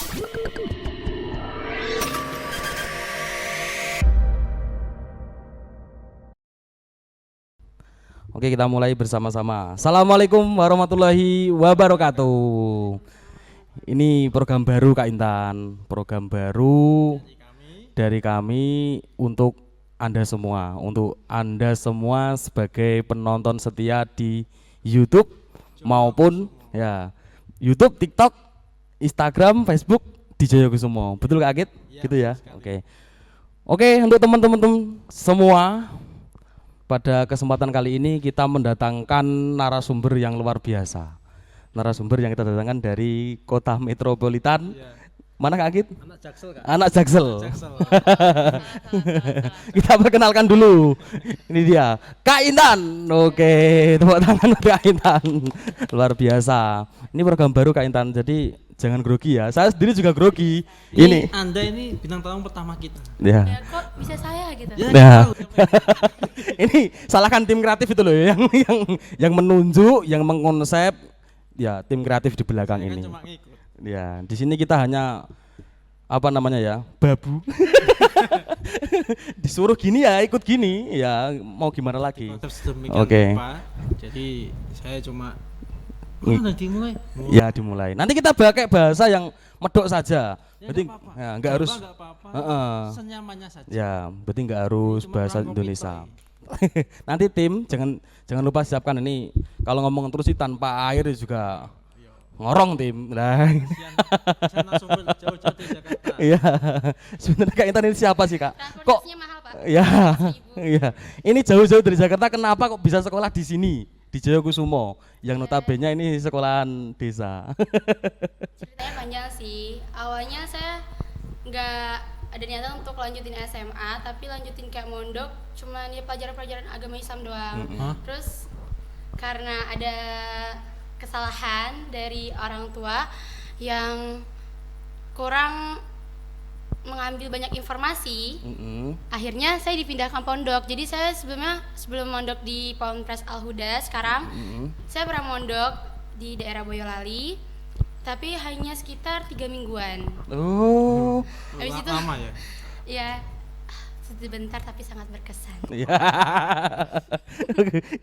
Oke, kita mulai bersama-sama. Assalamualaikum warahmatullahi wabarakatuh. Ini program baru Kak Intan, program baru dari kami untuk Anda semua sebagai penonton setia di YouTube maupun ya YouTube, TikTok, Instagram, Facebook di Jayakusumo. Betul Kak Agit? Gitu ya. Oke. Oke, untuk teman-teman semua, pada kesempatan kali ini kita mendatangkan narasumber yang luar biasa. Narasumber yang kita datangkan dari kota metropolitan. Mana Kak Agit? Anak Jaksel, Kak. Anak Jaksel. Kita perkenalkan dulu. Ini dia, Kak Intan. Oke, tepuk tangan untuk Kak Intan. Luar biasa. Ini program baru Kak Intan. Jadi jangan grogi ya. Saya sendiri juga grogi. Ini Anda ini bintang tamu pertama kita. ya. Ya kok bisa saya gitu. Ya, Nah. tahu. Ini salahkan tim kreatif itu loh yang menunjuk, yang mengkonsep ya tim kreatif di belakang Saya kan ini. cuma ngikut. Ya, di sini kita hanya apa namanya ya, babu. Disuruh gini ya, ikut gini, ya mau gimana lagi? Konsep sedemikian Oke. rupa. Jadi saya cuma Nih. dimulai. Ya dimulai. Nanti kita pakai bahasa yang medok saja. Ya, Berarti nggak apa-apa. ya, nggak harus. Nggak apa-apa. Heeh. Senyamannya saja. Ya, berarti nggak harus Cuma bahasa perang Indonesia. kopi Nanti tim jangan lupa siapkan ini. Kalau ngomong terus sih tanpa air juga ngorong tim. Nah. Saya langsung jauh-jauh dari Jakarta. Iya. Sebenarnya Kak Intan ini siapa sih Kak? Kok? Transportasinya mahal Pak. Ya, iya. Ini jauh-jauh dari Jakarta. Kenapa kok bisa sekolah di sini di Jayakusumo? Yang notabene ini sekolahan desa. Ceritanya panjang sih. Awalnya saya nggak ada niatan untuk lanjutin SMA, tapi lanjutin kayak mondok, cuman ya pelajaran-pelajaran agama Islam doang. Hah? Terus karena ada kesalahan dari orang tua yang kurang mengambil banyak informasi, akhirnya saya dipindahkan pondok. Jadi saya sebelum mondok di Ponpes Al Huda sekarang, saya pernah mondok di daerah Boyolali, tapi hanya sekitar 3 mingguan. Oh. Habis itu Lama ya. ya sebentar tapi sangat berkesan. Iya.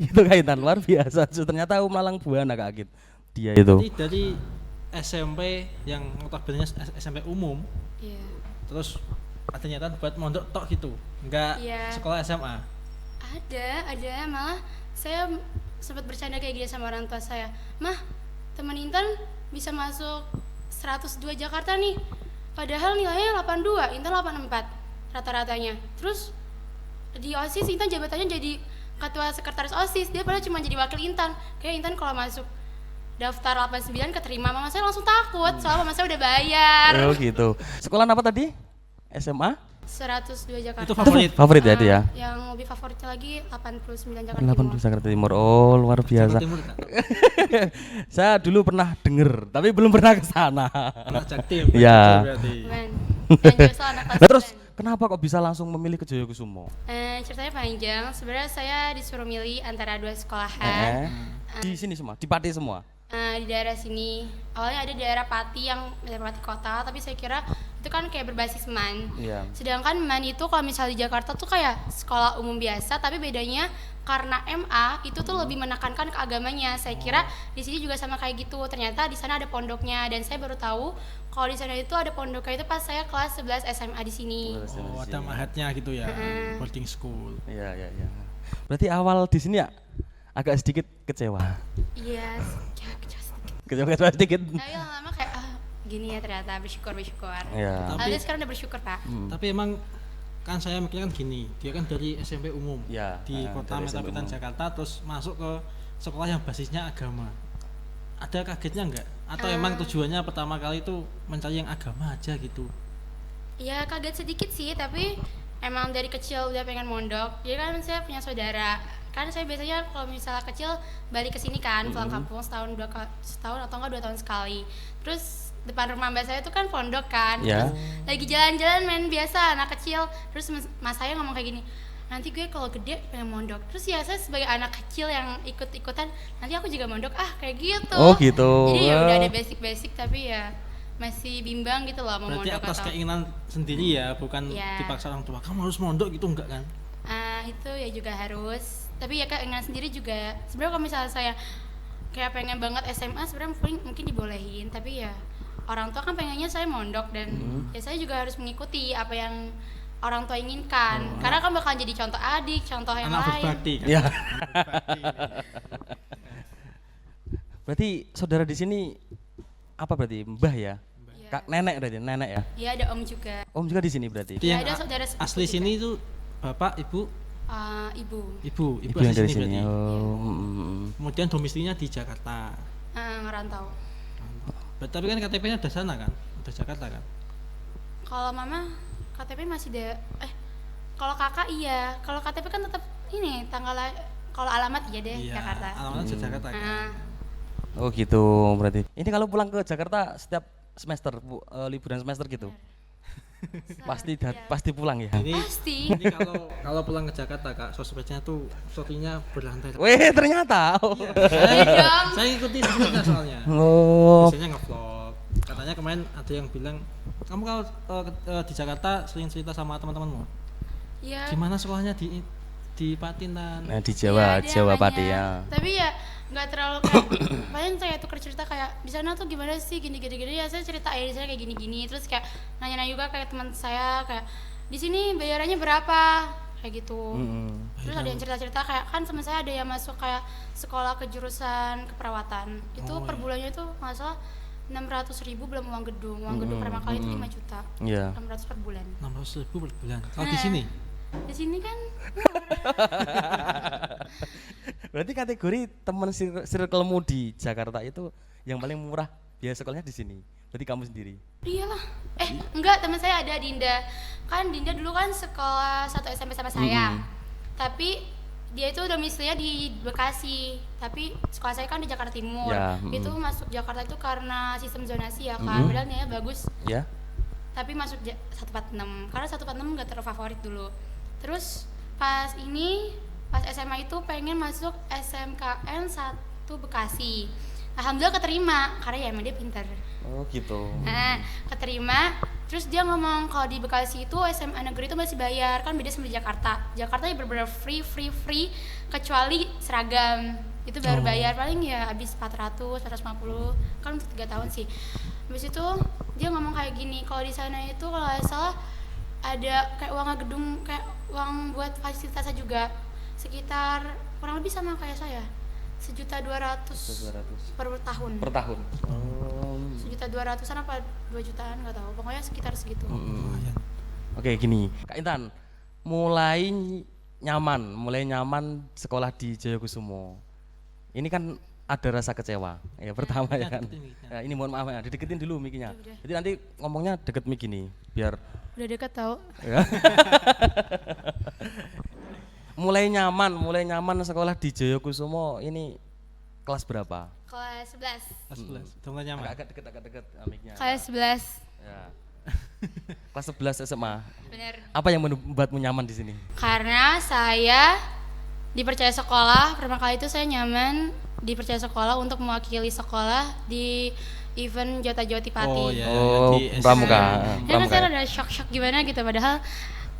Itu Kak Intan luar biasa. Ternyata Malang Buana Kak Agit. Dia itu. Jadi dari SMP yang notabene SMP umum, Iya. terus ada niatan buat mondok tok gitu. Enggak Iya. sekolah SMA. Ada malah saya sempat bercanda kayak gini sama orang tua saya. Mah, teman Intan bisa masuk 102 Jakarta nih. Padahal nilainya 82, Intan 84 rata-ratanya. Terus di OSIS Intan jabatannya jadi ketua sekretaris OSIS. Dia padahal cuma jadi wakil Intan. Kayak Intan kalau masuk daftar 89 keterima, mama saya langsung takut soalnya mama saya udah bayar. Oh gitu. Sekolah apa tadi? SMA? 102 Jakarta. Itu favorit. Favorit ya dia. Yang lebih favoritnya lagi 89 Jakarta 80 Timur. Jakarta Timur. Oh, luar biasa. Jakarta Timur, Kak. Saya dulu pernah denger, tapi belum pernah ke sana. Anak Jaktim. Iya. Berarti. Men. Dan Jaksel anak kelas Nah, terus 9. kenapa kok bisa langsung memilih ke Jayakusumo? Ceritanya panjang. Sebenarnya saya disuruh milih antara dua sekolahan. Di sini semua, di Pati semua. Di daerah sini. Awalnya ada daerah Pati yang daerah Pati kota, tapi saya kira itu kan kayak berbasis MAN. Iya. Sedangkan MAN itu kalau misalnya di Jakarta tuh kayak sekolah umum biasa, tapi bedanya karena MA itu tuh lebih menekankan ke agamanya. Saya kira di sini juga sama kayak gitu. Ternyata di sana ada pondoknya dan saya baru tahu kalau di sana itu ada pondoknya itu pas saya kelas 11 SMA di sini. Oh, ada mahatnya gitu ya. Boarding school. Iya, iya, iya. Berarti awal di sini ya agak sedikit kecewa. Iya, Kecewa sedikit. tapi lama-lama kayak gini ya ternyata bersyukur. Iya. Alhamdulillah sekarang udah bersyukur Pak. Tapi emang kan saya mikirnya kan gini, dia kan dari SMP umum Ya, di kota dari SMP metropolitan umum. Jakarta terus masuk ke sekolah yang basisnya agama. Ada kagetnya enggak? Atau emang tujuannya pertama kali itu mencari yang agama aja gitu? Ya kaget sedikit sih, tapi emang dari kecil udah pengen mondok. Jadi kan saya punya saudara. Kan saya biasanya kalau misalnya kecil balik ke sini kan, pulang kampung setahun atau enggak 2 tahun sekali. Terus depan rumah mbak saya tuh kan pondok kan. Ya. Terus lagi jalan-jalan main biasa anak kecil. Terus mas saya ngomong kayak gini, nanti gue kalau gede pengen mondok. Terus ya saya sebagai anak kecil yang ikut-ikutan, nanti aku juga mondok kayak gitu. Oh gitu. Jadi ya udah ada basic-basic tapi ya masih bimbang gitu loh mau Berarti mondok atas atau keinginan sendiri ya, bukan Iya. dipaksa orang tua. Kamu harus mondok gitu enggak kan? itu ya juga harus, tapi ya keinginan sendiri juga. Sebenarnya kalau misalnya saya kayak pengen banget SMA sebenarnya mungkin dibolehin, tapi ya orang tua kan pengennya saya mondok dan ya saya juga harus mengikuti apa yang orang tua inginkan, karena kan bakal jadi contoh adik, contoh yang Anak lain. berbakti kan? Ya. Anak berbakti ini. Berarti saudara di sini apa berarti? Mbah ya? Iya. Kak nenek berarti, nenek ya? Iya, ada om juga. Om juga di sini berarti. Itu yang ada saudara sepupu asli juga. sini itu bapak, ibu, Ibu ibu Ibu asli yang dari sini sini. berarti. Oh. Kemudian domisilinya di Jakarta. ngerantau. Tapi kan KTP-nya udah sana kan? Udah Jakarta kan? Kalau mama KTP masih kalau kakak iya, kalau KTP kan tetap ini tanggal, kalau alamat iya deh Jakarta. Alamatnya di Jakarta kan? Nah, Oh gitu berarti. Ini kalau pulang ke Jakarta setiap semester, liburan semester gitu. Pasti pulang ya. Ini pasti. Ini kalau pulang ke Jakarta kak, sosmednya tuh story-nya berlantai. Weh ternyata. Iya dong. Saya ikuti sosmednya soalnya. Oh. Biasanya ngevlog. Katanya kemarin ada yang bilang, kamu kalau di Jakarta sering cerita sama teman-temanmu. Iya. Gimana sekolahnya di Patintan? Nah di Jawa, Iya, dia Jawa nanya. Pati ya. Tapi ya nggak terlalu kayak paling saya tuker cerita kayak di sana tuh gimana sih gini ya saya cerita ya di sana kayak gini terus kayak nanya juga kayak teman saya kayak di sini bayarannya berapa kayak gitu. Terus ada yang cerita kayak kan teman saya ada yang masuk kayak sekolah ke jurusan keperawatan itu per bulannya itu nggak salah 600.000 belum uang gedung pertama kali itu 5 juta. Iya. 600 per bulan. 600.000 per bulan. Kalau di sini? Di sini kan Berarti kategori teman circlemu di Jakarta itu yang paling murah biaya sekolahnya di sini. Berarti kamu sendiri. iyalah. Enggak, teman saya ada Dinda. Kan Dinda dulu kan sekolah satu SMP sama saya. Tapi dia itu domisilinya di Bekasi. Tapi sekolah saya kan di Jakarta Timur. Ya, Itu masuk Jakarta itu karena sistem zonasi ya kan. Padahal nilainya bagus. Ya. Tapi masuk 146. Karena 146 enggak terfavorit dulu. Terus pas SMA itu pengen masuk SMKN 1 Bekasi. Alhamdulillah keterima karena ya emang dia pintar. Oh gitu. Nah, keterima. Terus dia ngomong kalau di Bekasi itu SMA negeri itu masih bayar, kan beda sama di Jakarta. Jakarta ya benar-benar free kecuali seragam. Itu baru bayar paling ya habis 400, 450 kan untuk 3 tahun sih. Habis itu dia ngomong kayak gini, kalau di sana itu kalau nggak salah ada kayak uang gedung, kayak uang buat fasilitasnya juga sekitar kurang lebih sama kayak saya. 1.200.000 per tahun. Per tahun. 1.200.000-an apa 2 jutaan nggak tahu. Pokoknya sekitar segitu. Lumayan. Oke gini, Kak Intan, mulai nyaman sekolah di Jayakusumo. Ini kan ada rasa kecewa. Ya pertama ya kan. Ya, ini mohon maaf ya, dideketin dulu mic-nya. Udah. Jadi nanti ngomongnya deket mic ini, biar Udah dekat tau. ya. mulai nyaman sekolah di Jayakusumo ini kelas berapa? Kelas 11. Kelas 11. Udah mulai nyaman. Agak deket mic-nya. Kelas 11. Ya. Kelas 11 SMA. Bener. Apa yang membuatmu nyaman di sini? Karena saya dipercaya sekolah, pertama kali itu saya nyaman dipercaya sekolah untuk mewakili sekolah di event Jota Joti Pati. Oh ya, Oh, di pramuka. Ya kan saya ada shock gimana gitu, padahal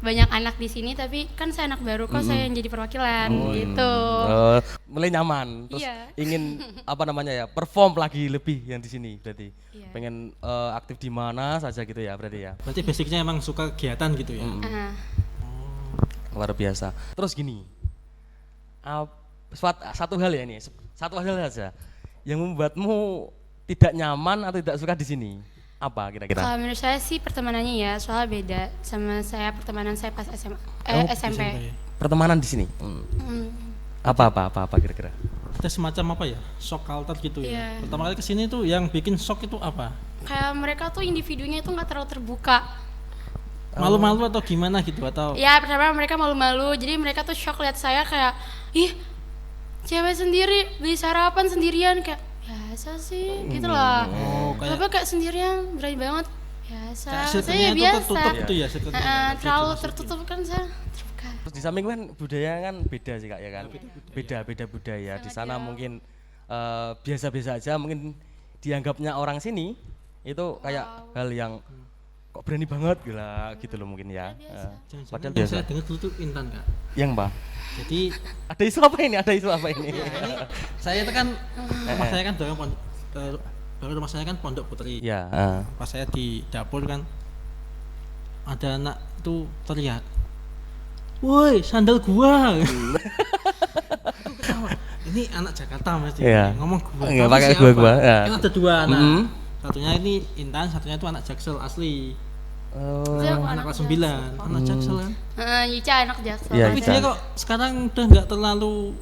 banyak anak di sini tapi kan saya anak baru kok saya yang jadi perwakilan gitu. Mulai nyaman, terus Iya. ingin apa namanya ya, perform lagi lebih yang di sini berarti. Iya. Pengen aktif di mana saja gitu ya berarti ya. Berarti basicnya emang suka kegiatan gitu ya. Ah, Luar biasa. Terus gini, satu hal ya ini, satu hal saja yang membuatmu tidak nyaman atau tidak suka di sini. Apa kira-kira? Kalau menurut saya sih pertemanannya ya soalnya beda sama pertemanan saya pas SMP. SMP. Pertemanan di sini. Hmm. Apa kira-kira? Ada semacam apa ya? Shock culture gitu ya. Iya. Pertama kali kesini tuh yang bikin shock itu apa? Kayak mereka tuh individunya itu nggak terlalu terbuka. Malu-malu atau gimana gitu atau Ya pertama mereka malu-malu, jadi mereka tuh shock lihat saya kayak, ih cewek sendiri beli sarapan sendirian kayak biasa sih gitu loh. Oh, kayak Kenapa kayak sendirian berani banget? Biasa. kayak Saya circle-nya ya tuh biasa. tertutup gitu ya circle-nya. Terlalu tertutup kan saya terbuka. Terus di samping kan budaya kan beda sih Kak ya kan. Beda budaya. Di sana mungkin biasa-biasa aja, mungkin dianggapnya orang sini Itu kayak hal yang kok berani banget gila gitu loh mungkin ya. Jangan-jangan Padahal yang biasa. saya dengar dulu tuh Intan Kak. Yang Pak. Jadi Ada isu apa ini? Ada isu apa ini? ini saya itu kan rumah saya kan baru rumah saya kan Pondok Putri. Ya. Pas saya di dapur kan ada anak tuh teriak, woi sandal gua. Aku ketawa. Ini anak Jakarta mas Iya. ngomong gua. Nggak Kamu pakai siapa? gua, ya. Kan ada dua anak. Mm-hmm. Satunya ini Intan, satunya itu anak Jaksel asli. Oh. Saya Anak kelas 9, anak Jaksel kan. Ica anak Jaksel. Iya, Tapi Ica. dia kok sekarang udah nggak terlalu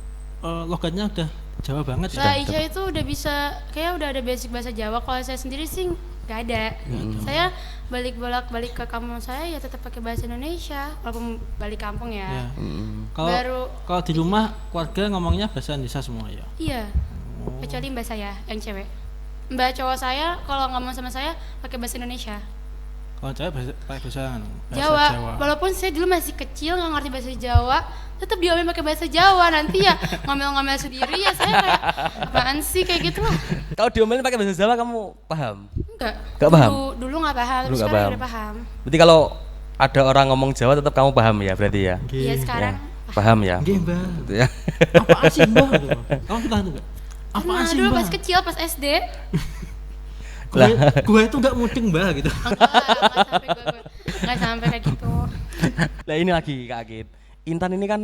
logatnya udah Jawa banget. Lah Ica itu udah bisa, kayak udah ada basic bahasa Jawa. Kalau saya sendiri sih nggak ada. Saya balik ke kampung saya ya tetap pakai bahasa Indonesia walaupun balik kampung ya. Ya. Baru- Kalau di rumah keluarga ngomongnya bahasa Indonesia semua ya. Iya. Kecuali mbak saya yang cewek. Mbak cowok saya kalau ngomong sama saya pakai bahasa Indonesia. Kalau cewek pakai bahasa Jawa. Walaupun saya dulu masih kecil nggak ngerti bahasa Jawa, tetap diomelin pakai bahasa Jawa. Nanti ya ngomel-ngomel sendiri ya saya kayak apaan sih kayak gitu lah. Kalau diomelin pakai bahasa Jawa kamu paham? Enggak. Nggak paham? Dulu nggak paham, Dulu terus nggak sekarang paham. udah paham. Berarti kalau ada orang ngomong Jawa tetap kamu paham ya berarti ya? Iya sekarang. Ya, paham ya? Nggih, Mbak. Gitu ya. Apaan sih, Mbak? Kamu pernah itu enggak? Apaan Nah, sih, dulu Mbak? pas kecil pas SD. Gue itu enggak mudeng, Mbak gitu. Nggak sampai kayak gitu. Nah ini lagi Kak Akid. Intan ini kan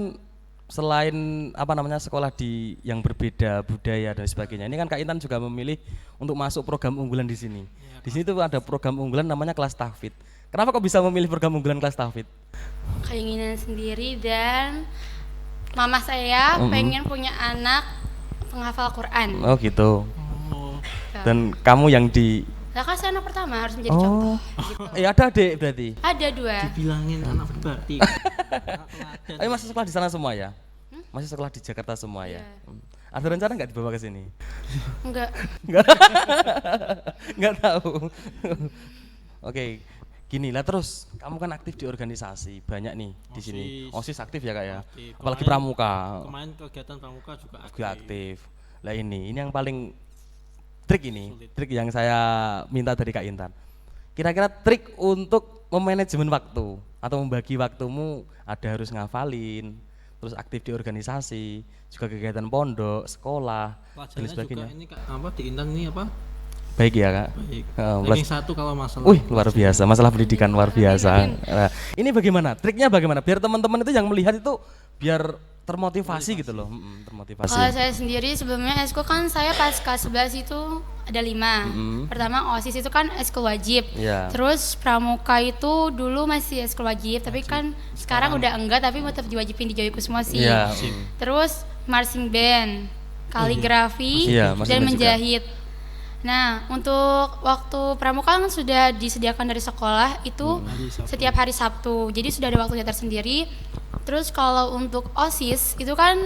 selain apa namanya sekolah di yang berbeda budaya dan sebagainya. Ini kan Kak Intan juga memilih untuk masuk program unggulan di sini. Di sini tuh ada program unggulan namanya kelas tahfidz. Kenapa kok bisa memilih program unggulan kelas tahfidz? Keinginan sendiri dan mama saya pengen punya anak penghafal Quran. Oh gitu. Oh, Dan kamu yang di Lah kan saya anak pertama harus menjadi contoh. Gitu. ada adik berarti. Ada 2. dibilangin anak berbakti. Anak teladan. Masih sekolah di sana semua ya? Masih sekolah di Jakarta semua ya? Iya. Ada rencana nggak dibawa ke sini? Enggak. Nggak tahu. Oke, gini lah terus. Kamu kan aktif di organisasi banyak nih di sini. OSIS aktif ya kak ya? Aktif. Apalagi Kemarin- pramuka Kemarin kegiatan pramuka juga aktif. juga aktif. Lah ini yang paling trik ini, trik yang saya minta dari Kak Intan. Kira-kira trik untuk memanajemen waktu atau membagi waktumu ada harus ngafalin, terus aktif di organisasi, juga kegiatan pondok, sekolah, dan Pelajarannya sebagainya. juga ini Kak, apa di Intan ini apa? Baik ya kak. Baik. Plus- Ranking 1 kalau masalah. Wih luar biasa, masalah pendidikan luar biasa. Nah, ini bagaimana? Triknya bagaimana? Biar teman-teman itu yang melihat itu biar termotivasi gitu loh, termotivasi. Kalau saya sendiri sebelumnya eskul kan saya pas kelas 11 itu ada 5. Pertama OSIS itu kan eskul wajib. Iya. Terus pramuka itu dulu masih eskul wajib, tapi kan sekarang udah enggak tapi tetap diwajibin di Joyokusmo sih. Iya. Terus marching band, kaligrafi Iya, marching dan band juga. menjahit. Nah, untuk waktu pramuka kan sudah disediakan dari sekolah itu Hari Sabtu. setiap hari Sabtu. Jadi sudah ada waktunya tersendiri. Terus kalau untuk OSIS itu kan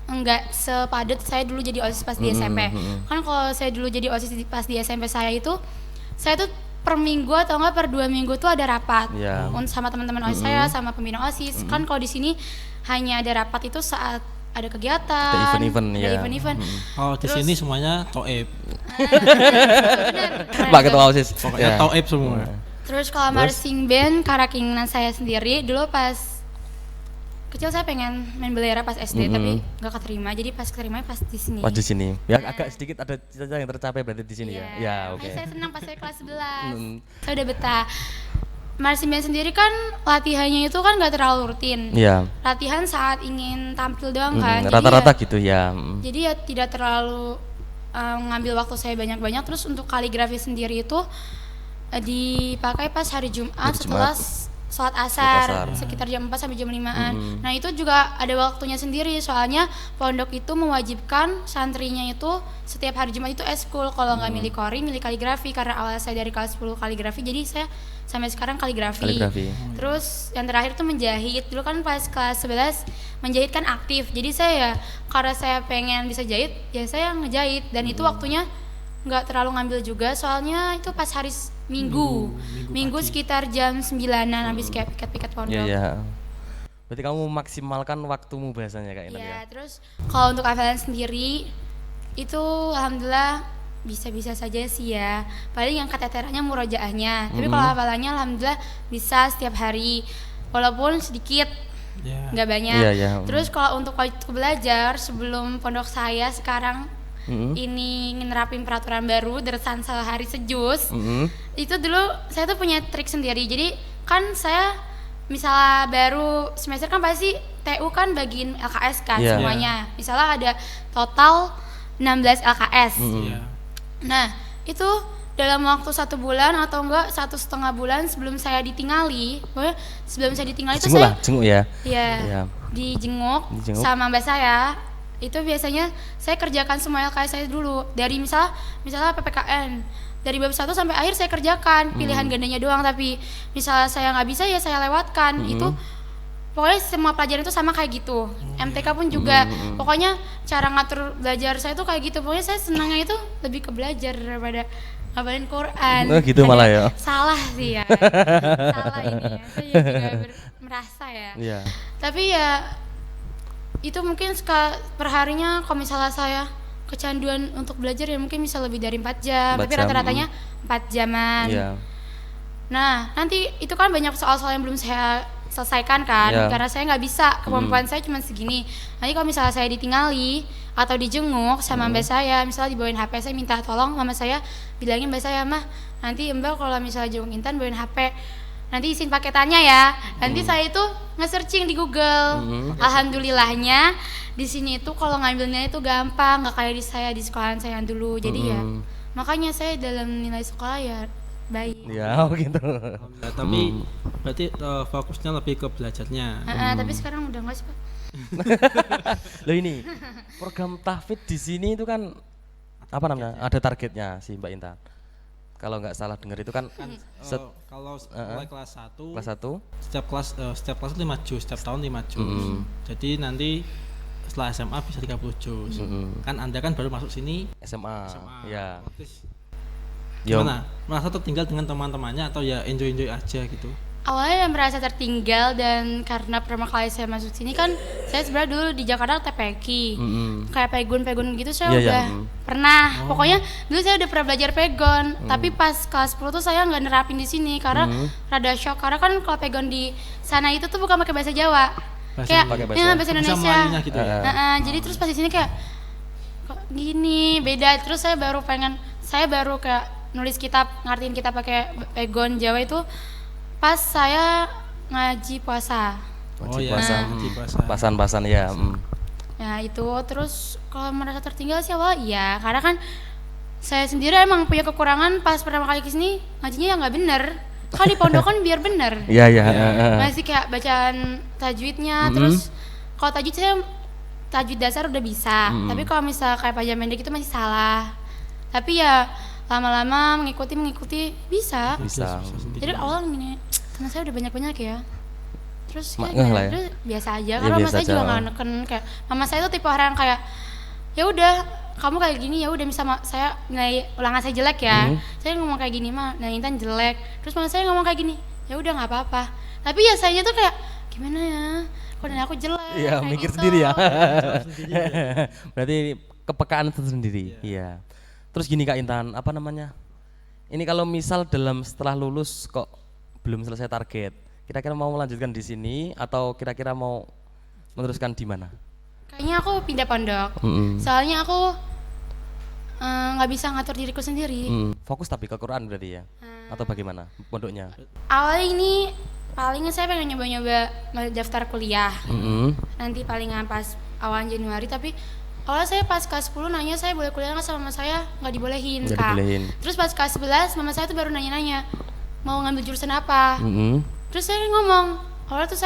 enggak sepadat saya dulu jadi OSIS pas di SMP. Kan kalau saya dulu jadi OSIS pas di SMP saya tuh per minggu atau enggak per 2 minggu tuh ada rapat. Iya. Sama teman-teman OSIS saya sama pembina OSIS. Kan kalau di sini hanya ada rapat itu saat ada kegiatan, Ada event-event, ada ya. event-event. Oh, di Terus- sini semuanya toib. Bener. Pak Ketua OSIS. Pokoknya Ya. toib semua. Terus kalau marching band karena keinginan saya sendiri dulu pas kecil saya pengen main bendera pas SD tapi nggak keterima, jadi pas keterima pas di sini. Pas di sini. Ya agak sedikit ada cita-cita yang tercapai berarti di sini ya. Ya, oke. Makanya saya senang pas saya kelas 11. Saya udah betah. Marching band sendiri kan latihannya itu kan nggak terlalu rutin. Iya. Latihan saat ingin tampil doang kan. Jadi Rata-rata ya- gitu ya. Jadi ya tidak terlalu ngambil waktu saya banyak-banyak. Terus untuk kaligrafi sendiri itu dipakai pas hari Jumat Hari setelah Jumat. sholat asar. asar sekitar jam 4 sampai jam 5-an. Nah itu juga ada waktunya sendiri soalnya pondok itu mewajibkan santrinya itu setiap hari Jumat itu eskul. Kalau nggak milih kori, milih kaligrafi karena awal saya dari kelas 10 kaligrafi jadi saya sampai sekarang kaligrafi. Kaligrafi. Terus yang terakhir tuh menjahit. Dulu kan pas kelas 11 menjahit kan aktif. Jadi saya ya karena saya pengen bisa jahit, ya saya ngejahit dan itu waktunya nggak terlalu ngambil juga soalnya itu pas hari Minggu pagi. sekitar jam 9-an habis kayak piket-piket Iya, pondok. iya. Berarti kamu memaksimalkan waktumu bahasanya Kak Intan Ya, ya. terus kalau untuk hafalan sendiri itu alhamdulillah bisa-bisa saja sih ya. Paling yang keteterannya murojaahnya. Tapi kalau hafalannya alhamdulillah bisa setiap hari. Walaupun sedikit, Ya. nggak banyak. Iya, iya. Terus kalau untuk waktu belajar sebelum pondok saya sekarang ini nerapin peraturan baru dersan sehari sejus. Itu dulu saya tuh punya trik sendiri. Jadi kan saya misalnya baru semester kan pasti TU kan bagiin LKS kan Iya. semuanya. Misalnya ada total 16 LKS. Iya. Nah itu dalam waktu 1 bulan atau enggak 1,5 bulan sebelum saya ditinggali, pokoknya sebelum saya ditinggali itu Jenguk saya lah, jenguk ya. ya Iya. dijenguk Dijenguk. sama mbak saya. Itu biasanya saya kerjakan semua LKS saya dulu dari misalnya PPKN dari bab 1 sampai akhir saya kerjakan pilihan gandanya doang, tapi misalnya saya nggak bisa ya saya lewatkan. Itu pokoknya semua pelajaran itu sama kayak gitu. MTK pun juga. Pokoknya cara ngatur belajar saya tuh kayak gitu. Pokoknya saya senangnya itu lebih ke belajar daripada ngapalin Quran. Oh, gitu malah ya. Salah sih ya. Salah ini ya. Saya juga merasa ya. Iya. Tapi ya itu mungkin perharinya kalau misalnya saya kecanduan untuk belajar ya mungkin bisa lebih dari 4 jam. 4 Tapi jam, rata-ratanya 4 jaman. Iya. Nah, nanti itu kan banyak soal-soal yang belum saya selesaikan kan, Iya. karena saya nggak bisa, kemampuan saya cuma segini. Nanti kalau misalnya saya ditinggali atau dijenguk sama mbak saya, misalnya dibawain HP, saya minta tolong mama saya bilangin mbak saya, mah nanti mbak kalau misalnya jenguk Intan bawain HP, nanti izin paketannya ya. Nanti saya itu nge-searching di Google. Alhamdulillahnya di sini itu kalau ngambilnya itu gampang, nggak kayak di saya di sekolahan saya yang dulu. Jadi ya makanya saya dalam nilai sekolah ya baik. Ya, oh gitu. Alhamdulillah, tapi berarti fokusnya lebih ke belajarnya. Tapi sekarang udah nggak sih Pak. Loh ini program tahfidz di sini itu kan apa namanya? Ada targetnya sih Mbak Intan. Kalau nggak salah dengar itu kan Kalau mulai kelas 1 kelas 1 setiap kelas 5 juz, setiap tahun 5 juz. Jadi nanti setelah SMA bisa 30 juz. Kan Anda kan baru masuk sini SMA. Ya. otomatis Yo. gimana? Merasa tertinggal dengan teman-temannya atau ya enjoy aja gitu? Awalnya merasa tertinggal, dan karena pertama kali saya masuk sini kan saya sebenarnya dulu di Jakarta TPQ. Kayak pegon gitu saya Iya, iya, udah pernah. Pokoknya dulu saya udah pernah belajar pegon, tapi pas kelas 10 tuh saya nggak nerapin di sini karena rada shock, karena kan kalau pegon di sana itu tuh bukan pakai bahasa Jawa. Kayak pakai bahasa- ya, bahasa Bisa Indonesia. Melayunya gitu ya? Jadi terus pas di sini kayak kok gini beda. Terus saya baru kayak nulis kitab, ngartiin kitab pakai pegon Jawa itu pas saya ngaji puasa. Wajib ya, puasa. ngaji puasa. Pasan-pasan ya. Ya itu terus kalau merasa tertinggal sih awal iya, karena kan saya sendiri emang punya kekurangan pas pertama kali kesini ngajinya ya nggak bener. Kan di pondok kan biar bener. Iya, iya. Masih kayak bacaan tajwidnya, terus kalau tajwid saya tajwid dasar udah bisa, tapi kalau misal kayak pajak pendek itu masih salah. Tapi ya lama-lama mengikuti bisa. Bisa. Jadi awal gini, teman saya udah banyak ya. Terus kayak Ngeh lah gimana? ya. Terus biasa aja, Ya, karena mama biasa saya juga aja. nggak neken, kayak mama saya tuh tipe orang kayak ya udah kamu kayak gini ya udah, misal saya nilai ulangan saya jelek ya, saya ngomong kayak gini mah, nah Intan jelek, terus mama saya ngomong kayak gini, ya udah nggak apa-apa. Tapi ya saya tuh kayak gimana ya, kok dan aku jelek. Iya, kayak mikir gitu. sendiri ya. Berarti kepekaan itu sendiri. Iya. Terus gini Kak Intan, apa namanya? Ini kalau misal setelah lulus kok belum selesai target, kira-kira mau melanjutkan di sini atau kira-kira mau meneruskan di mana? Kayaknya aku pindah pondok. Soalnya aku nggak bisa ngatur diriku sendiri. Fokus tapi ke Quran berarti ya? Atau bagaimana pondoknya? Awalnya ini palingan saya pengen nyoba-nyoba daftar kuliah. Nanti palingan pas awal Januari, tapi awalnya saya pas kelas 10 nanya saya boleh kuliah nggak, sama mama saya nggak dibolehin Nggak Kak. dibolehin. Terus pas kelas 11 mama saya tuh baru nanya-nanya mau ngambil jurusan apa. Mm-mm. Terus saya ngomong, awalnya tuh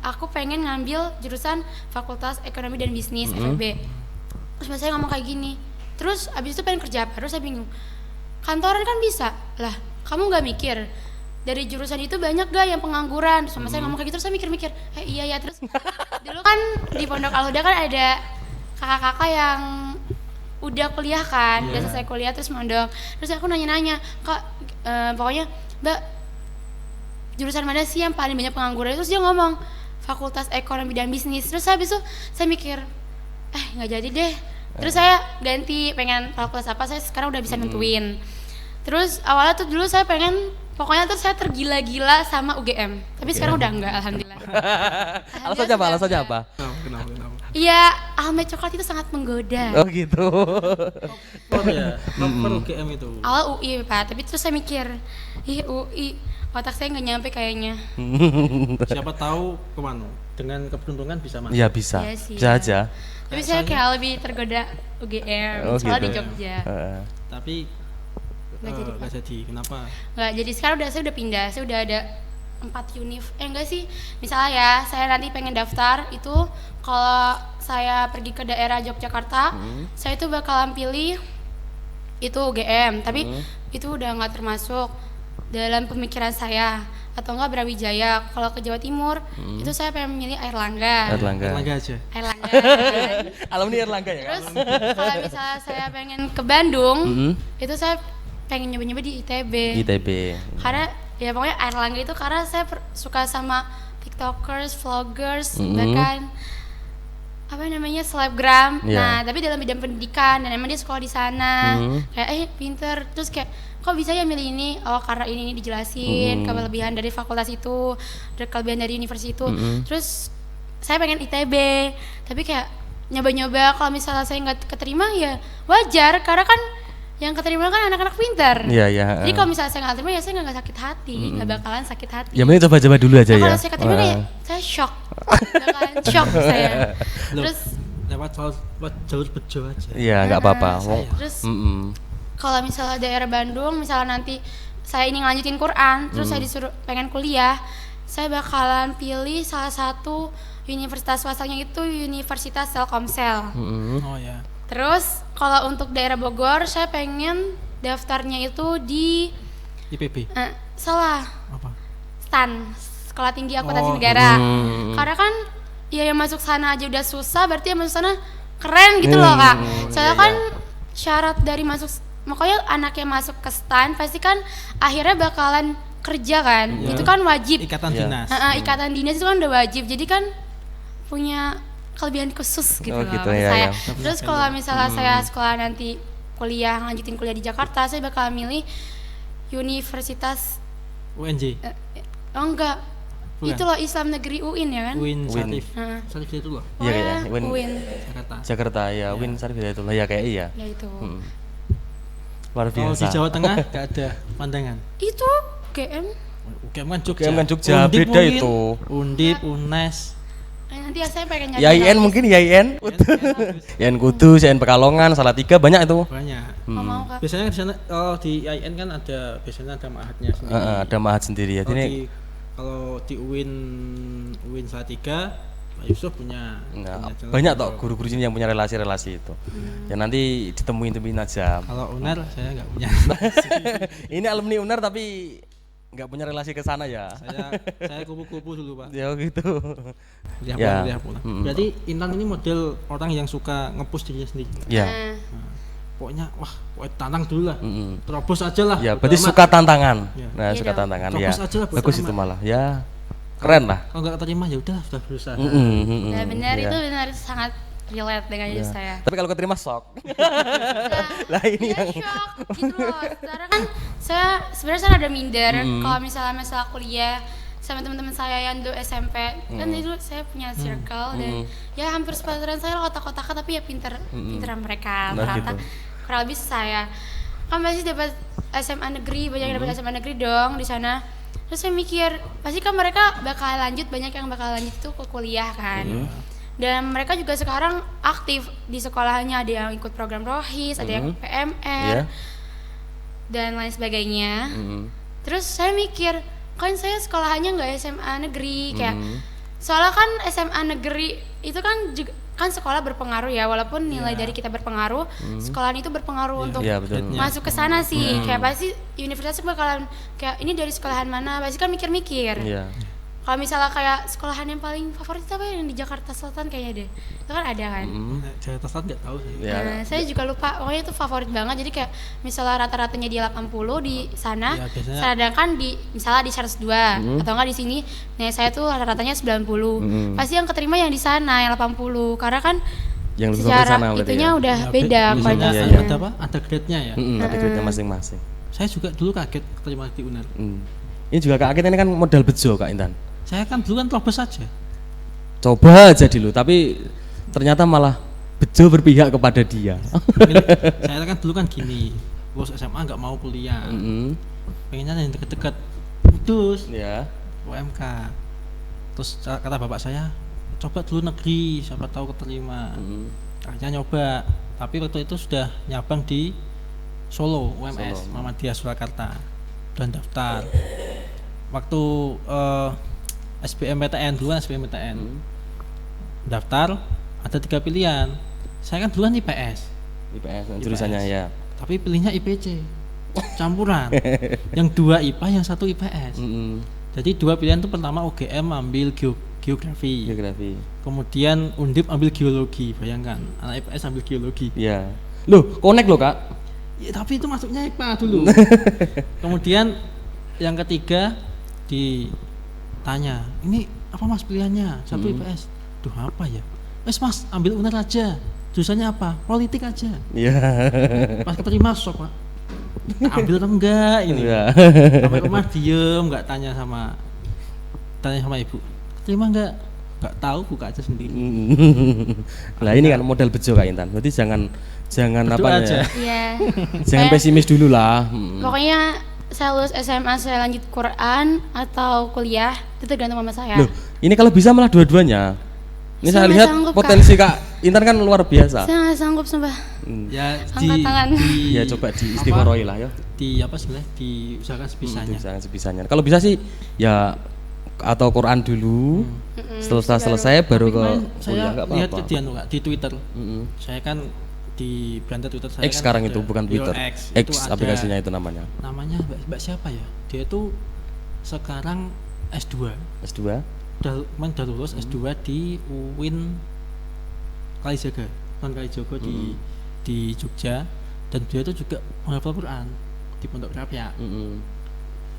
aku pengen ngambil jurusan Fakultas Ekonomi dan Bisnis FEB. Terus mama saya ngomong kayak gini. Terus abis itu pengen kerja apa? Terus saya bingung. Kantoran kan bisa. Lah, kamu nggak mikir dari jurusan itu banyak gak yang pengangguran? Terus sama saya ngomong kayak gitu, terus saya mikir-mikir, iya ya. Terus dulu kan di Pondok Al-Huda kan ada kakak-kakak yang udah kuliah kan, udah selesai kuliah terus mondok. Terus aku nanya-nanya, Kak, pokoknya Mbak, jurusan mana sih yang paling banyak pengangguran? Terus dia ngomong Fakultas Ekonomi dan Bisnis. Terus habis itu saya mikir, nggak jadi deh, Terus saya ganti pengen fakultas apa, saya sekarang udah bisa nentuin. Terus awalnya tuh dulu saya pengen, pokoknya tuh saya tergila-gila sama UGM. Tapi sekarang udah enggak, alhamdulillah. Alasannya apa? Alasannya apa? Kenapa? Iya, Almay coklat itu sangat menggoda. Oh gitu. Oh ya, per UGM itu. Awal UI Pak, tapi terus saya mikir, ih UI, otak saya nggak nyampe kayaknya. Siapa tahu kemana? Dengan keberuntungan bisa masuk. Ya bisa. Iya sih, Bisa ya. aja. Tapi saya kayak lebih tergoda UGM, Oh, soalnya gitu. di Jogja. Tapi Nggak jadi, Pak. nggak jadi. Kenapa? Nggak, jadi sekarang saya udah pindah, saya udah ada 4 univ. Enggak sih, misalnya ya, saya nanti pengen daftar itu kalau saya pergi ke daerah Yogyakarta, saya itu bakalan pilih itu UGM, tapi itu udah nggak termasuk dalam pemikiran saya. Atau enggak Brawijaya. Kalau ke Jawa Timur, itu saya pengen milih Airlangga. Erlangga aja. Airlangga. Alumni Erlangga ya. Terus kalau misalnya saya pengen ke Bandung, itu saya pengen nyoba-nyoba di ITB. ITB. Karena ya pokoknya Airlangga itu karena saya suka sama tiktokers, vloggers, bahkan apa namanya selebgram. Iya. Nah tapi dalam bidang pendidikan dan emang dia sekolah di sana, kayak pinter. Terus kayak kok bisa ya milih ini? Oh karena ini dijelasin kelebihan dari fakultas itu, kelebihan dari universitas itu. Terus saya pengen ITB, tapi kayak nyoba-nyoba kalau misalnya saya nggak keterima ya wajar karena kan yang keterima kan anak-anak pintar. Iya, iya. Jadi kalau misalnya saya nggak terima ya saya nggak sakit hati, nggak bakalan sakit hati. Ya mending coba-coba dulu aja Nah, ya. kalau saya keterima kayak saya shock, bakalan shock saya. Loh, Terus lewat jalur bejo aja. Iya, nggak apa-apa. Wong. terus Mm-mm. kalau misalnya daerah Bandung, misalnya nanti saya ini ngelanjutin Quran, terus saya disuruh pengen kuliah, saya bakalan pilih salah satu universitas swastanya itu Universitas Telkomsel. Oh ya. Terus kalau untuk daerah Bogor, saya pengen daftarnya itu di IPB. salah Apa? STAN, Sekolah Tinggi Akuntansi Oh, Negara. Karena kan ya yang masuk sana aja udah susah, berarti yang masuk sana keren gitu loh Kak. Soalnya kan syarat dari masuk, makanya anak yang masuk ke STAN pasti kan akhirnya bakalan kerja kan. Itu kan wajib. Ikatan Iya. dinas. Ikatan dinas itu kan udah wajib. Jadi kan punya kelebihan khusus gitu Oh, loh gitu, menurut ya, saya. ya. Terus kalau misalnya saya sekolah nanti lanjutin kuliah di Jakarta, saya bakal milih Universitas UNJ. oh enggak. Bukan. Itu loh Islam Negeri UIN ya kan? UIN Uin. Sarif. Heeh. Sarif itu loh. Iya kayaknya. Pokoknya UIN. Jakarta. Jakarta ya, Win Sarif itu lah ya kayak iya. Ya itu. Luar Kalau biasa. di Jawa Tengah gak ada pandangan. Itu GM. UGM kan Jogja. UGM kan Jogja, Undip beda mungkin. itu. Undip, UNES. Nanti ya saya pengen nyari. YIN mungkin YIN. YIN Kudus, YIN Pekalongan, Salatiga banyak itu. Banyak. Mau Kak. Biasanya di sana kalau di IAIN kan biasanya ada mahatnya sendiri. Ada mahat sendiri ya. Ini Kalau di UIN Salatiga, Pak Yusuf punya. nah, punya channel banyak YouTube. toh guru-guru sini yang punya relasi-relasi itu. Ya nanti ditemuin aja. Kalau UNER saya nggak punya. Ini alumni UNER tapi nggak punya relasi ke sana ya. saya kupu-kupu dulu Pak. Ya gitu. Kuliah Ya. pulang, kuliah pulang. Berarti Intan ini model orang yang suka nge-push dirinya sendiri. Ya. Nah, Pokoknya pokoknya tantang dulu lah. Mm-mm. Terobos aja lah. Ya, bodo berarti amat. suka tantangan. Ya. Nah, Iya suka dong. tantangan ya. Fokus aja lah, bodo Bagus amat. itu malah. Ya. Keren lah. Kalau nggak terima ya udah sudah berusaha. nah benar Iya. itu benar sangat relate dengan hidup saya. Tapi kalau keterima sok. Lah ini Iya, yang shock gitu loh. Sekarang kan saya sebenarnya saya ada minder kalau misalnya masalah kuliah sama teman-teman saya yang dulu SMP kan itu saya punya circle dan ya hampir sepantaran saya otak-otaknya tapi ya pinteran mereka Nah, ternyata gitu. kurang lebih saya kan pasti dapat SMA negeri, banyak yang dapat SMA negeri dong di sana. Terus saya mikir pasti kan mereka bakal lanjut, banyak yang bakal lanjut itu ke kuliah kan. Dan mereka juga sekarang aktif di sekolahnya, ada yang ikut program Rohis, ada yang PMR Iya. dan lain sebagainya. Mm. Terus saya mikir, kan saya sekolahannya nggak SMA negeri, kayak soalnya kan SMA negeri itu kan juga kan sekolah berpengaruh ya, walaupun nilai dari kita berpengaruh, sekolahan itu berpengaruh untuk Iya, betul. masuk ke sana sih. Kayak pasti universitas bakalan kayak ini dari sekolahan mana, pasti kan mikir-mikir. Iya. Kalau misalnya kayak sekolahan yang paling favorit apa yang di Jakarta Selatan kayaknya deh, itu kan ada kan. Jakarta Selatan nggak tahu sih. Ya. Nah, saya juga lupa, pokoknya itu favorit banget. Jadi kayak misalnya rata-ratanya di 80 di sana, Ya, biasanya- sedangkan di misalnya di 102 atau enggak di sini, nah saya tuh rata-ratanya 90. Pasti yang keterima yang di sana yang 80 karena kan Yang lebih secara profesional berarti itunya ya? udah Ya, beda misalnya kualitasnya. Iya. ada apa? Ada grade-nya ya. Ada grade masing-masing. Saya juga dulu kaget terima di UNER. Ini juga Kak Akit ini kan modal bejo Kak Intan. Saya kan dulu kan terobos saja. Coba aja dulu, tapi ternyata malah bejo berpihak kepada dia. Saya kan dulu kan gini, lulus SMA nggak mau kuliah, pengennya yang deket-deket, putus, Ya. UMK. Terus kata bapak saya, coba dulu negeri, siapa tahu keterima. Akhirnya nyoba, tapi waktu itu sudah nyabang di Solo, UMS, Muhammadiyah Surakarta, dan daftar. Waktu SBMPTN dulu kan SBMPTN, daftar ada 3 pilihan. Saya kan duluan IPS, IPS jurusannya ya. tapi pilihnya IPC, campuran. Yang 2 IPA, yang 1 IPS. Jadi 2 pilihan itu pertama UGM ambil geografi, Geografi. kemudian Undip ambil geologi. Bayangkan anak IPS ambil geologi. Ya. Loh, connect loh Kak. Ya, tapi itu masuknya IPA dulu. Kemudian yang ketiga ditanya, ini apa mas pilihannya? 1 IPS. Duh apa ya? Mas ambil UNER aja. Jurusannya apa? Politik aja. Iya. Pas keterima sok pak. Tak ambil atau enggak ini? Iya. Sampai rumah diem, nggak tanya sama ibu. Terima enggak? Nggak tahu, buka aja sendiri. Lah ini kan modal bejo Kak Intan. Berarti jangan Berdoa apa aja. ya? Iya. Jangan Saya- pesimis dulu lah. Pokoknya saya lulus SMA, saya lanjut Quran atau kuliah, itu tergantung mama saya. Loh, ini kalau bisa malah dua-duanya. Ini Saya saya nggak lihat sanggup, potensi Kak Intan kan luar biasa. Saya nggak sanggup sumpah. Ya Angkat tangan. Ya coba diistiqoroi lah ya. Di apa sebenarnya diusahakan sebisanya. Jangan sebisanya. Kalau bisa sih ya atau Quran dulu. Setelah selesai baru ke Kemarin kuliah saya enggak lihat apa-apa. di Kak, di Twitter. Saya kan di brand Twitter saya X kan sekarang ada itu bukan Hero Twitter. X, X itu ada aplikasinya itu namanya. namanya Mbak siapa ya? Dia itu sekarang S2. S2. Udah lulus S2 di UIN Kalijaga, Kalijogo di Jogja, dan dia itu juga menghafal Quran di Pondok Rapia.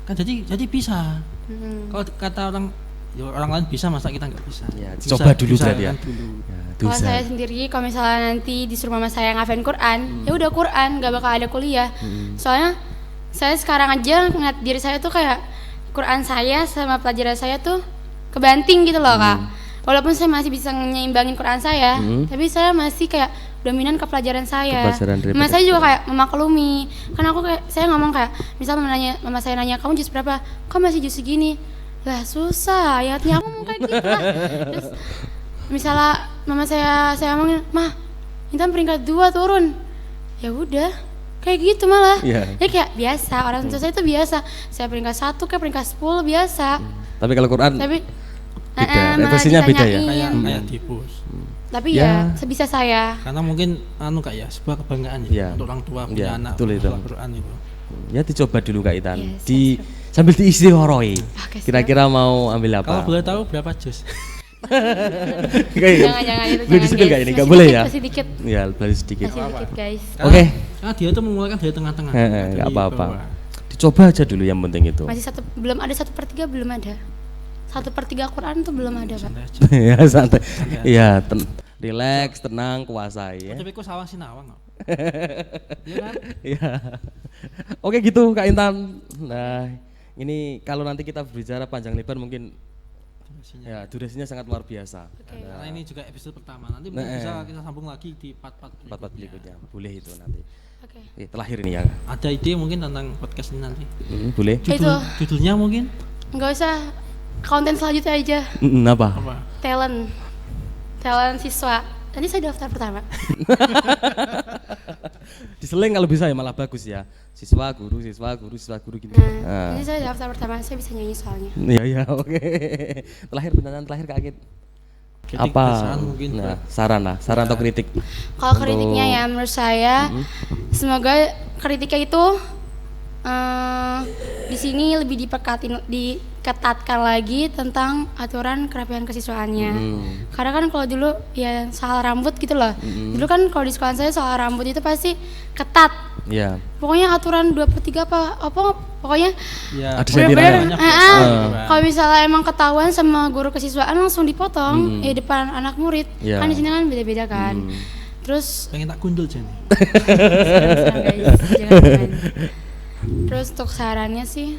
Kan jadi bisa. Kalau kata orang ya orang lain bisa, masa kita nggak bisa? Ya, Bisa, coba dulu berarti ya. diusahakan dulu. Ya, Kalau dosa. saya sendiri, kalau misalnya nanti disuruh mama saya ngafalin Quran, ya udah Quran, nggak bakal ada kuliah. Soalnya saya sekarang aja ngeliat diri saya tuh kayak Quran saya sama pelajaran saya tuh kebanting gitu loh kak. Walaupun saya masih bisa nyeimbangin Quran saya, tapi saya masih kayak dominan ke pelajaran saya. Ke pelajaran Mama saya juga kayak memaklumi. Kan aku kayak saya ngomong kayak, misal mama saya nanya kamu jus berapa? Kok masih jus segini? Lah susah ayatnya, aku mau kayak gitu lah. Terus misalnya mama saya ngomongin, mah Intan peringkat 2 turun, ya udah kayak gitu malah. Iya. Ya kayak biasa, orang tua saya itu biasa. Saya peringkat 1 kayak peringkat 10 biasa. Tapi kalau Quran Tapi beda, malah referensinya beda ya? ditanyain. Kayak di push. Tapi Ya. ya sebisa saya. Karena mungkin kak ya, sebuah kebanggaan Iya. untuk orang tua punya Iya, anak betul itu. menghafal Quran itu. ya dicoba dulu Kak Intan. Yes, Sambil diistiqoroi. Oke, siap. Kira-kira mau ambil Kalau apa? boleh tahu berapa jus? Jangan itu Boleh disebut guys. Kak ini? Masih Enggak boleh dikit, ya? Masih dikit. Ya, boleh sedikit. Masih dikit guys. Oke. Karena dia tuh memulaikan dari tengah-tengah. Nggak dari apa-apa. bawah. Dicoba aja dulu yang penting itu. Masih belum ada 1/3 belum ada. 1/3 Quran tuh belum ada pak. Santai aja. Ya santai. Iya, relax, tenang, kuasai ya. Tapi kok sawang sinawang kok. Iya kan? Iya. Oke gitu Kak Intan. Nah, ini kalau nanti kita berbicara panjang lebar mungkin ya durasinya sangat luar biasa. Karena ini juga episode pertama. Nanti mungkin bisa kita sambung lagi di part-part Part berikutnya. Boleh itu nanti. Oke. Terakhir ini ya. Ada ide mungkin tentang podcast ini nanti. Boleh. Judulnya mungkin Nggak usah, konten selanjutnya aja. Apa? apa? Talent siswa. Nanti saya daftar pertama. Diseling kalau bisa ya malah bagus ya. Siswa guru gitu. Nanti saya daftar pertama, saya bisa nyanyi soalnya. Iya, oke. Beneran terakhir Kak Agit. Kritik, Apa? keresahan mungkin. Nah, saran atau kritik. Kalau kritiknya ya menurut saya, semoga kritiknya itu di sini lebih diketatkan lagi tentang aturan kerapian kesiswaannya. Karena kan kalau dulu ya soal rambut gitu loh. Dulu kan kalau di sekolah saya soal rambut itu pasti ketat. Iya. Pokoknya aturan 2/3 apa pokoknya Ya, Ada sentirannya. bener-bener kalau misalnya emang ketahuan sama guru kesiswaan langsung dipotong di depan anak murid. Iya. Kan di sini kan beda-beda kan. Terus pengen tak gundul Jen. serang, guys, jangan. Terus untuk sarannya sih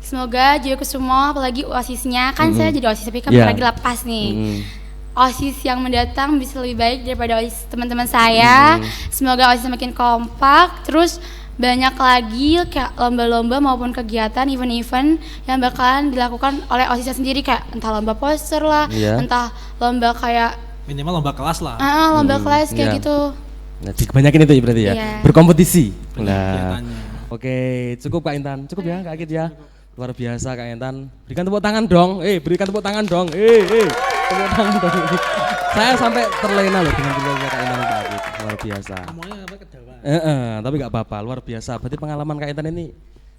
semoga Joyokusumo apalagi OSIS-nya kan saya jadi OSIS tapi kan Yeah. lagi lepas nih. OSIS yang mendatang bisa lebih baik daripada OSIS teman-teman saya. Semoga OSIS makin kompak, terus banyak lagi kayak lomba-lomba maupun kegiatan event-event yang bakalan dilakukan oleh OSIS sendiri kayak entah lomba poster lah, Iya. entah lomba kayak Minimal lomba kelas lah. lomba kelas kayak Iya. gitu. Nah, dibanyakin itu ya berarti ya. Iya. Berkompetisi. Nah. Kegiatannya. Oke, cukup Kak Intan. Cukup ya Kak Agit ya. Luar biasa Kak Intan. Berikan tepuk tangan dong. Berikan tepuk tangan dong. Tepuk tangan dong. Saya sampai terlena loh dengan judulnya Kak Intan Kak Agit. Luar biasa. Ngomongnya apa kedawan. Tapi nggak apa-apa, luar biasa. Berarti pengalaman Kak Intan ini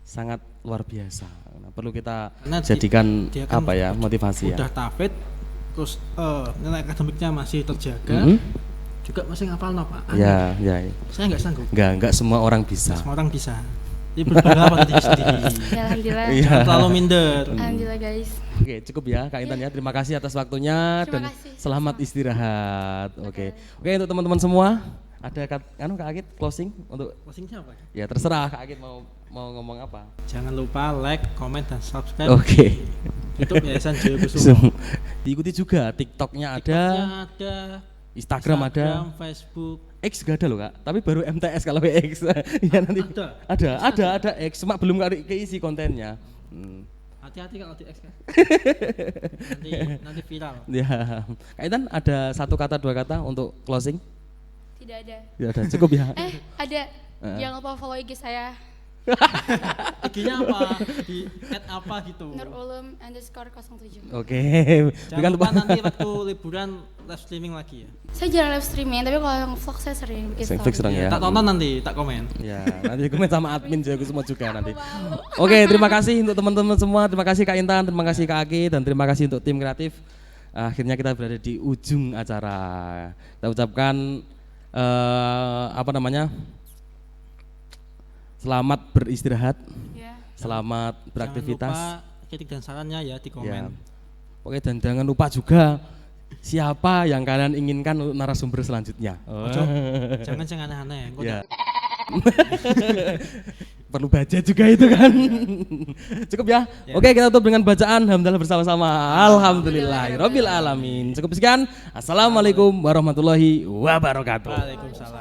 sangat luar biasa. Nah, perlu kita Karena jadikan dia kan apa ya, motivasi ya. Udah tafid, terus nilai akademiknya masih terjaga, juga masih ngapal no Pak. Ya. Saya nggak sanggup. Enggak semua orang bisa. Semua orang bisa. Jadi berbangga pada diri sendiri. Ya, alhamdulillah. Iya. Jangan terlalu minder. Alhamdulillah guys. Oke, cukup ya Kak Intan ya. Terima kasih atas waktunya Terima dan kasih. selamat istirahat. Oke. Oke, untuk teman-teman semua, ada Kak Agit closing untuk Closingnya apa? ya terserah Kak Agit mau ngomong apa. Jangan lupa like, comment, dan subscribe Oke. YouTube Yayasan Joyokusumo. Diikuti juga TikToknya ada, TikToknya ada, Instagram ada, Facebook. X juga ada loh Kak, tapi baru MTS kalau X. Ya nanti ada X, cuma belum keisi kontennya. Hati-hati kalau di X kan. nanti viral. Ya, Kak Intan ada satu kata dua kata untuk closing? Tidak ada. Tidak ada, cukup ya. Ada. Jangan lupa follow IG saya IG-nya apa? Di apa gitu. Nurulum_07. Oke. Jangan lupa nanti waktu liburan live streaming lagi ya. Saya jarang live streaming, tapi kalau yang vlog saya sering bikin Fix story. serang ya. Tak tonton nanti, tak komen. Ya, nanti komen sama admin Joyokusumo juga nanti. Oke, terima kasih untuk teman-teman semua. Terima kasih Kak Intan, terima kasih Kak Aki, dan terima kasih untuk tim kreatif. Akhirnya kita berada di ujung acara. Kita ucapkan selamat beristirahat, Ya. selamat beraktivitas. Jangan lupa kritik dan sarannya ya di Ya. komen. Oke, dan jangan lupa juga siapa yang kalian inginkan untuk narasumber selanjutnya. Ojo, jangan yang aneh-aneh. Engko Ya. Perlu baca juga itu kan. Cukup ya. Oke, kita tutup dengan bacaan alhamdulillah bersama-sama. Alhamdulillahirabbil alamin. Cukup sekian. Assalamualaikum warahmatullahi wabarakatuh. Waalaikumsalam.